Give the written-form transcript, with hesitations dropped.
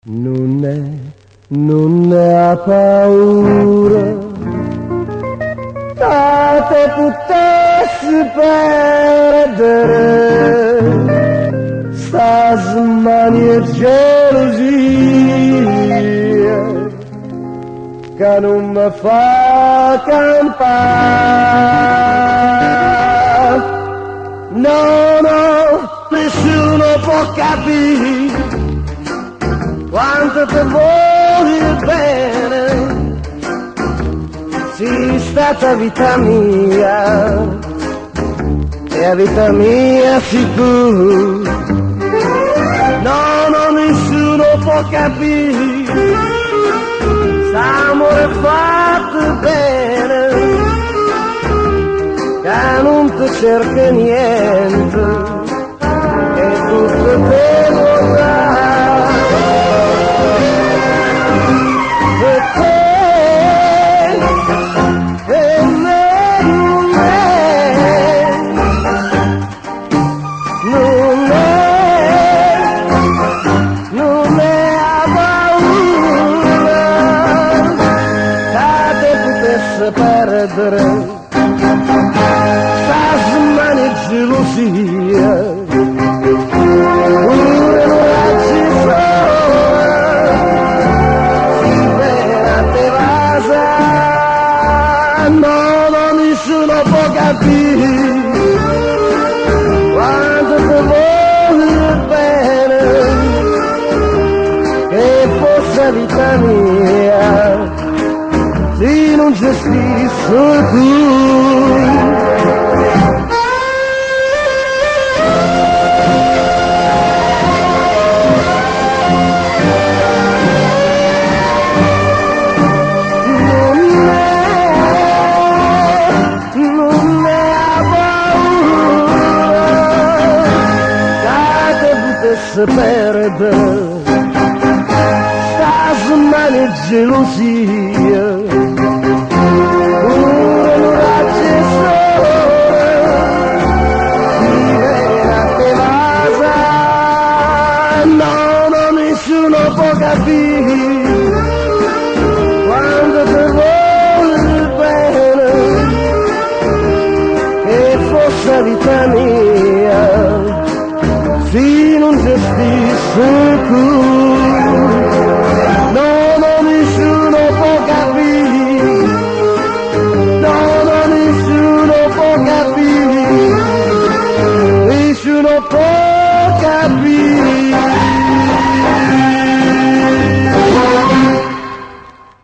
Non ne ha paura, te potessi perdere, sta smania e gelosia che non mi fa campare. No, nessuno può capire quanto ti voglio bene, sei stata vita mia e a vita mia sei tu. No, nessuno può capire s'amore fatto bene, che non ti cerca niente e tutto te lo dà. Non è a paura che te potesse perdere, sta smania e gelosia pure non ci sono, vera te vasa. No, nessuno può capire quanto te voglio bene, che fosse vita mia se non gestissi tu. Non è a paura che te potesse perdere, sta smania e gelosia pure non ci sono, vera te vasa. No, nessuno può capire